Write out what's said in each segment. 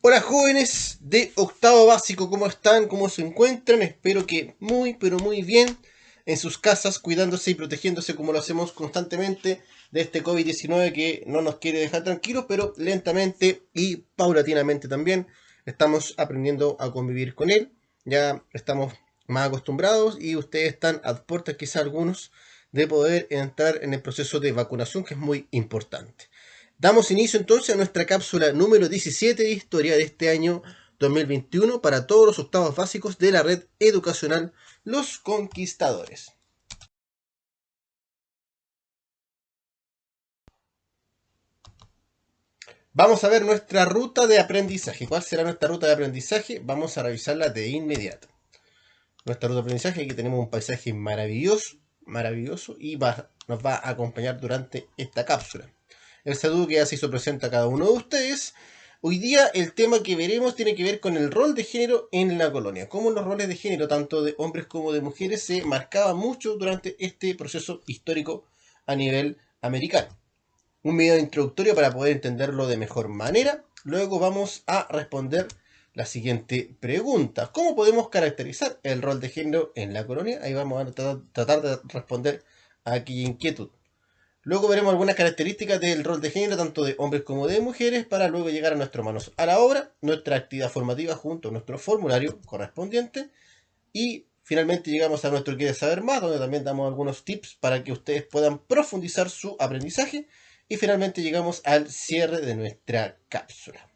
Hola jóvenes de octavo básico, ¿cómo están? ¿Cómo se encuentran? Espero que muy, pero muy bien en sus casas, cuidándose y protegiéndose como lo hacemos constantemente de este COVID-19 que no nos quiere dejar tranquilos, pero lentamente y paulatinamente también estamos aprendiendo a convivir con él. Ya estamos más acostumbrados y ustedes están a puertas, quizá algunos, de poder entrar en el proceso de vacunación, que es muy importante. Damos inicio entonces a nuestra cápsula número 17 de historia de este año 2021 para todos los octavos básicos de la red educacional Los Conquistadores. Vamos a ver nuestra ruta de aprendizaje. ¿Cuál será nuestra ruta de aprendizaje? Vamos a revisarla de inmediato. Nuestra ruta de aprendizaje, aquí tenemos un paisaje maravilloso, maravilloso y nos va a acompañar durante esta cápsula. El saludo que ya se hizo presente a cada uno de ustedes. Hoy día el tema que veremos tiene que ver con el rol de género en la colonia. Cómo los roles de género, tanto de hombres como de mujeres, se marcaban mucho durante este proceso histórico a nivel americano. Un video introductorio para poder entenderlo de mejor manera. Luego vamos a responder la siguiente pregunta. ¿Cómo podemos caracterizar el rol de género en la colonia? Ahí vamos a tratar de responder a aquella inquietud. Luego veremos algunas características del rol de género, tanto de hombres como de mujeres, para luego llegar a nuestras manos a la obra, nuestra actividad formativa junto a nuestro formulario correspondiente. Y finalmente llegamos a nuestro Quiere Saber Más, donde también damos algunos tips para que ustedes puedan profundizar su aprendizaje. Y finalmente llegamos al cierre de nuestra cápsula.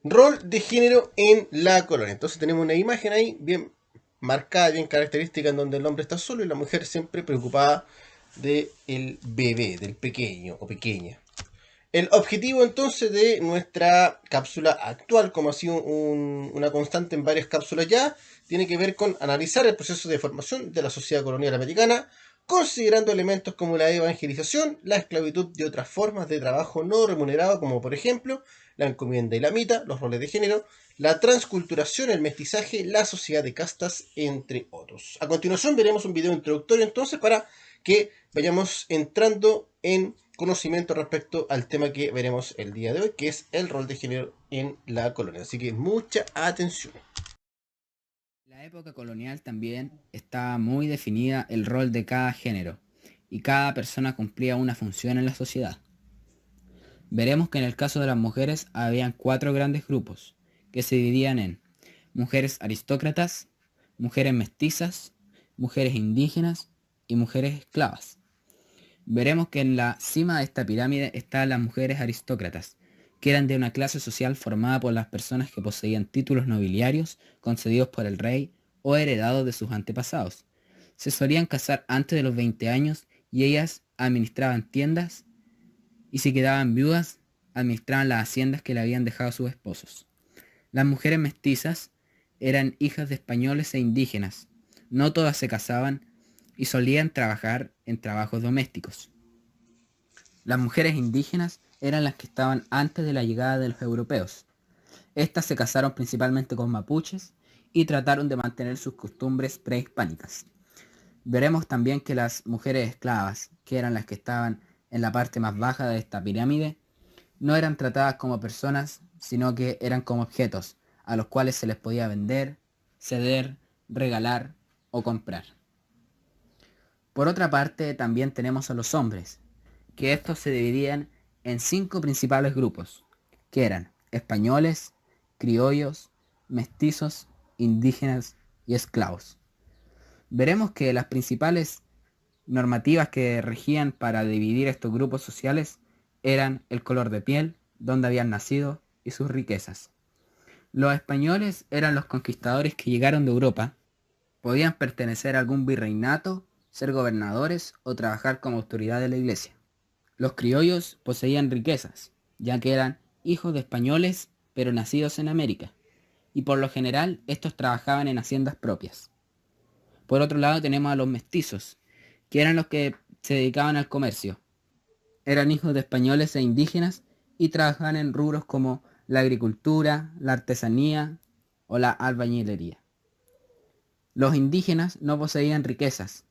Rol de género en la colonia. Entonces tenemos una imagen ahí bien marcada, bien característica, en donde el hombre está solo y la mujer siempre preocupada del bebé, del pequeño o pequeña. El objetivo entonces de nuestra cápsula actual, como ha sido una constante en varias cápsulas ya, tiene que ver con analizar el proceso de formación de la sociedad colonial americana, considerando elementos como la evangelización, la esclavitud y otras formas de trabajo no remunerado, como por ejemplo la encomienda y la mita, los roles de género, la transculturación, el mestizaje, la sociedad de castas, entre otros. A continuación veremos un video introductorio entonces para que vayamos entrando en conocimiento respecto al tema que veremos el día de hoy, que es el rol de género en la colonia. Así que mucha atención. En la época colonial también estaba muy definida el rol de cada género y cada persona cumplía una función en la sociedad. Veremos que en el caso de las mujeres habían cuatro grandes grupos que se dividían en mujeres aristócratas, mujeres mestizas, mujeres indígenas y mujeres esclavas. Veremos que en la cima de esta pirámide están las mujeres aristócratas, que eran de una clase social formada por las personas que poseían títulos nobiliarios concedidos por el rey o heredados de sus antepasados. Se solían casar antes de los 20 años y ellas administraban tiendas y si quedaban viudas, administraban las haciendas que le habían dejado a sus esposos. Las mujeres mestizas eran hijas de españoles e indígenas. No todas se casaban y solían trabajar en trabajos domésticos. Las mujeres indígenas eran las que estaban antes de la llegada de los europeos. Estas se casaron principalmente con mapuches y trataron de mantener sus costumbres prehispánicas. Veremos también que las mujeres esclavas, que eran las que estaban en la parte más baja de esta pirámide, no eran tratadas como personas, sino que eran como objetos, a los cuales se les podía vender, ceder, regalar o comprar. Por otra parte, también tenemos a los hombres, que estos se dividían en cinco principales grupos, que eran españoles, criollos, mestizos, indígenas y esclavos. Veremos que las principales normativas que regían para dividir estos grupos sociales eran el color de piel, dónde habían nacido y sus riquezas. Los españoles eran los conquistadores que llegaron de Europa, podían pertenecer a algún virreinato, ser gobernadores o trabajar como autoridad de la iglesia. Los criollos poseían riquezas, ya que eran hijos de españoles pero nacidos en América, y por lo general estos trabajaban en haciendas propias. Por otro lado tenemos a los mestizos, que eran los que se dedicaban al comercio. Eran hijos de españoles e indígenas y trabajaban en rubros como la agricultura, la artesanía o la albañilería. Los indígenas no poseían riquezas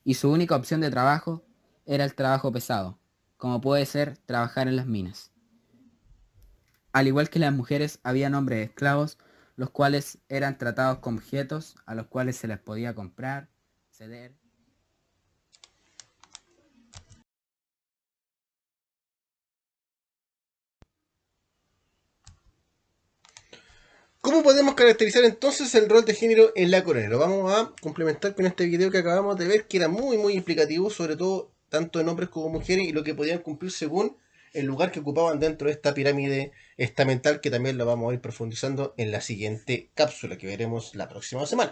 y su única opción de trabajo era el trabajo pesado. como puede ser trabajar en las minas. Al igual que las mujeres, había hombres esclavos, los cuales eran tratados como objetos a los cuales se les podía comprar, ceder. ¿Cómo podemos caracterizar entonces el rol de género en la corona? Lo vamos a complementar con este video que acabamos de ver, que era muy implicativo, sobre todo tanto en hombres como mujeres, y lo que podían cumplir según el lugar que ocupaban dentro de esta pirámide estamental, que también lo vamos a ir profundizando en la siguiente cápsula que veremos la próxima semana.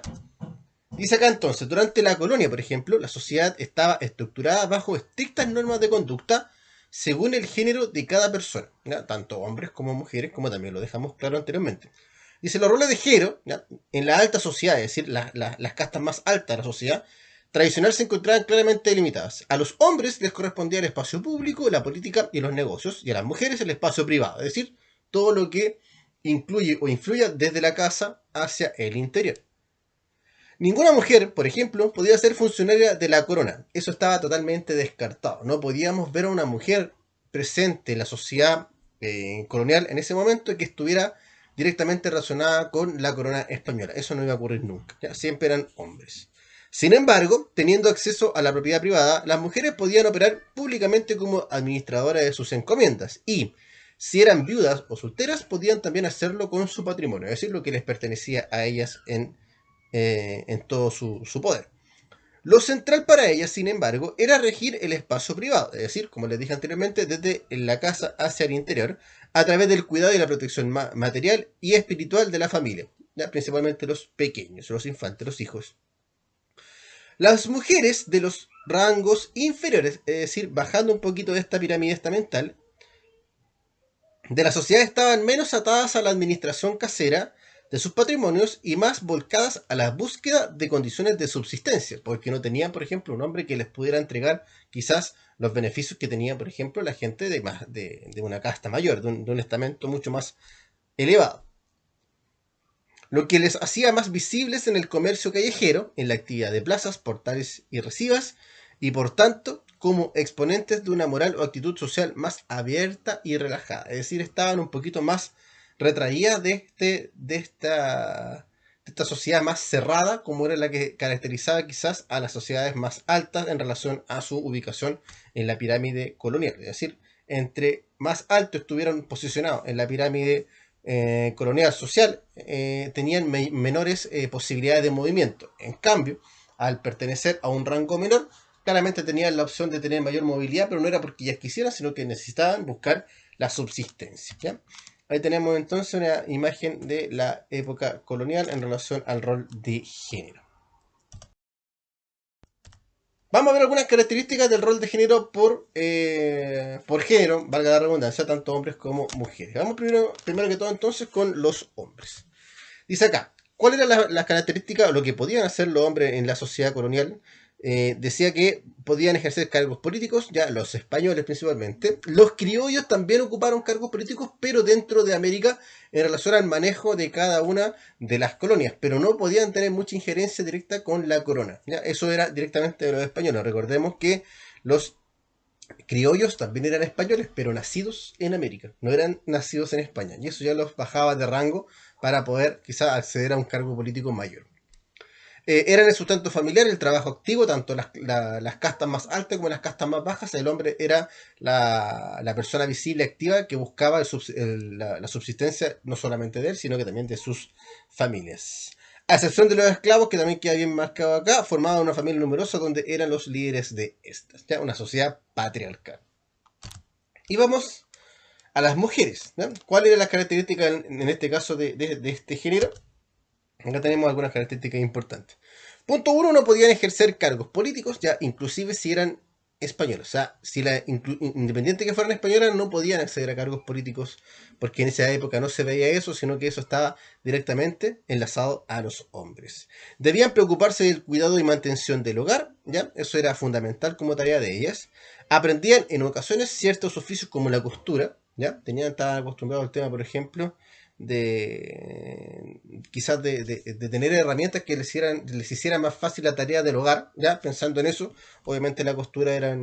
Dice acá entonces, durante la colonia, por ejemplo, la sociedad estaba estructurada bajo estrictas normas de conducta según el género de cada persona, ¿ya? Tanto hombres como mujeres, como también lo dejamos claro anteriormente. Dice, los roles de género, ¿ya? En la alta sociedad, es decir, las castas más altas de la sociedad tradicional, se encontraban claramente delimitadas. A los hombres les correspondía el espacio público, la política y los negocios, y a las mujeres el espacio privado, es decir, todo lo que incluye o influya desde la casa hacia el interior. Ninguna mujer, por ejemplo, podía ser funcionaria de la corona. Eso estaba totalmente descartado. No podíamos ver a una mujer presente en la sociedad colonial en ese momento que estuviera directamente relacionada con la corona española. Eso no iba a ocurrir nunca. ¿Ya? Siempre eran hombres. Sin embargo, teniendo acceso a la propiedad privada, las mujeres podían operar públicamente como administradoras de sus encomiendas y, si eran viudas o solteras, podían también hacerlo con su patrimonio, es decir, lo que les pertenecía a ellas en todo su poder. Lo central para ella, sin embargo, era regir el espacio privado, es decir, como les dije anteriormente, desde la casa hacia el interior, a través del cuidado y la protección material y espiritual de la familia, ¿ya? Principalmente los pequeños, los infantes, los hijos. Las mujeres de los rangos inferiores, es decir, bajando un poquito de esta pirámide estamental, de la sociedad estaban menos atadas a la administración casera de sus patrimonios y más volcadas a la búsqueda de condiciones de subsistencia, porque no tenían, por ejemplo, un hombre que les pudiera entregar quizás los beneficios que tenía, por ejemplo, la gente de una casta mayor, de un estamento mucho más elevado. Lo que les hacía más visibles en el comercio callejero, en la actividad de plazas, portales y recibas, y por tanto como exponentes de una moral o actitud social más abierta y relajada. Es decir, estaban un poquito más retraídas de esta sociedad más cerrada, como era la que caracterizaba quizás a las sociedades más altas en relación a su ubicación en la pirámide colonial. Es decir, entre más alto estuvieron posicionados en la pirámide colonial social, tenían menores posibilidades de movimiento. En cambio, al pertenecer a un rango menor, claramente tenían la opción de tener mayor movilidad, pero no era porque ellas quisieran, sino que necesitaban buscar la subsistencia. ¿Ya? Ahí tenemos entonces una imagen de la época colonial en relación al rol de género. Vamos a ver algunas características del rol de género por género, valga la redundancia, tanto hombres como mujeres. Vamos primero que todo entonces con los hombres. Dice acá, ¿cuál era la característica o lo que podían hacer los hombres en la sociedad colonial? Decía que podían ejercer cargos políticos, ya los españoles principalmente. Los criollos también ocuparon cargos políticos, pero dentro de América en relación al manejo de cada una de las colonias, pero no podían tener mucha injerencia directa con la corona. ¿Ya? Eso era directamente de los españoles. Recordemos que los criollos también eran españoles, pero nacidos en América, no eran nacidos en España. Y eso ya los bajaba de rango para poder quizás acceder a un cargo político mayor. Era en el sustento familiar, el trabajo activo, tanto las castas más altas como las castas más bajas. El hombre era la persona visible, activa, que buscaba la subsistencia no solamente de él, sino que también de sus familias. A excepción de los esclavos, que también queda bien marcado acá, formaba una familia numerosa donde eran los líderes de estas. ¿Ya? Una sociedad patriarcal. Y vamos a las mujeres. ¿Ya? ¿Cuál era la característica en este caso de este género? Acá tenemos algunas características importantes. Punto 1, no podían ejercer cargos políticos, ya inclusive si eran españoles. O sea, si independiente que fueran españolas, no podían acceder a cargos políticos, porque en esa época no se veía eso, sino que eso estaba directamente enlazado a los hombres. Debían preocuparse del cuidado y mantención del hogar, ya eso era fundamental como tarea de ellas. Aprendían en ocasiones ciertos oficios como la costura, ya estaban acostumbrados al tema, por ejemplo, de quizás de tener herramientas que les hicieran más fácil la tarea del hogar, ya pensando en eso. Obviamente la costura era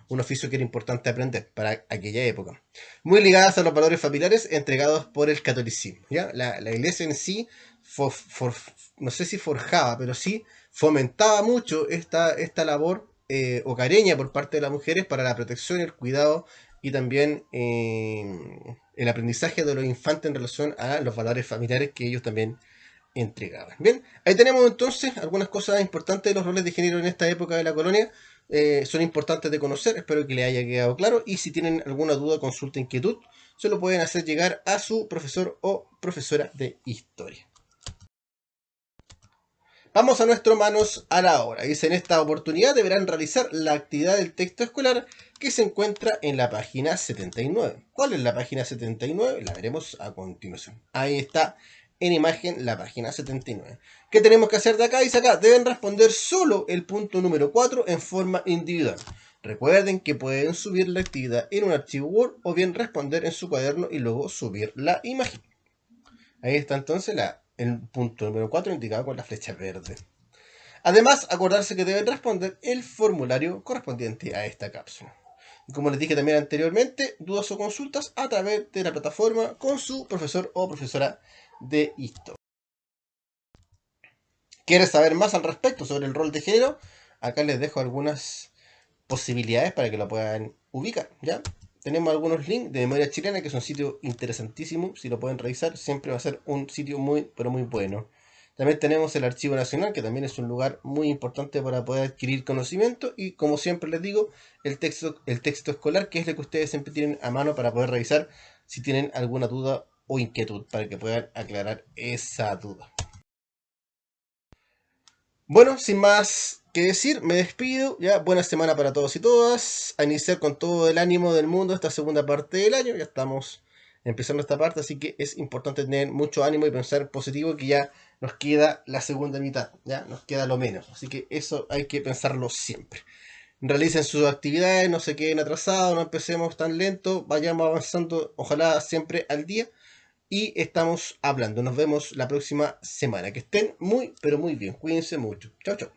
un oficio que era importante aprender para aquella época. Muy ligadas a los valores familiares entregados por el catolicismo. ¿Ya? La iglesia en sí, no sé si forjaba, pero sí fomentaba mucho esta labor hogareña por parte de las mujeres para la protección y el cuidado y también el aprendizaje de los infantes en relación a los valores familiares que ellos también entregaban. Bien, ahí tenemos entonces algunas cosas importantes de los roles de género en esta época de la colonia. Son importantes de conocer, espero que les haya quedado claro y si tienen alguna duda, consulta, inquietud, se lo pueden hacer llegar a su profesor o profesora de historia. Vamos a nuestro manos a la obra. Dice, en esta oportunidad deberán realizar la actividad del texto escolar que se encuentra en la página 79. ¿Cuál es la página 79? La veremos a continuación. Ahí está en imagen la página 79. ¿Qué tenemos que hacer de acá? Dice acá, deben responder solo el punto número 4 en forma individual. Recuerden que pueden subir la actividad en un archivo Word o bien responder en su cuaderno y luego subir la imagen. Ahí está entonces el punto número 4 indicado con la flecha verde. Además, acordarse que deben responder el formulario correspondiente a esta cápsula. Y como les dije también anteriormente, dudas o consultas a través de la plataforma con su profesor o profesora de historia. ¿Quieres saber más al respecto sobre el rol de género? Acá les dejo algunas posibilidades para que lo puedan ubicar, ¿ya? Tenemos algunos links de Memoria Chilena, que es un sitio interesantísimo. Si lo pueden revisar, siempre va a ser un sitio muy, pero muy bueno. También tenemos el Archivo Nacional, que también es un lugar muy importante para poder adquirir conocimiento. Y como siempre les digo, el texto escolar, que es lo que ustedes siempre tienen a mano para poder revisar si tienen alguna duda o inquietud, para que puedan aclarar esa duda. Bueno, sin más que decir, me despido. Ya, buena semana para todos y todas. A iniciar con todo el ánimo del mundo esta segunda parte del año. Ya estamos empezando esta parte, así que es importante tener mucho ánimo y pensar positivo, que ya nos queda la segunda mitad. Ya nos queda lo menos. Así que eso hay que pensarlo siempre. Realicen sus actividades, no se queden atrasados, no empecemos tan lento, vayamos avanzando, ojalá siempre al día. Y estamos hablando. Nos vemos la próxima semana. Que estén muy, pero muy bien. Cuídense mucho. Chao, chao.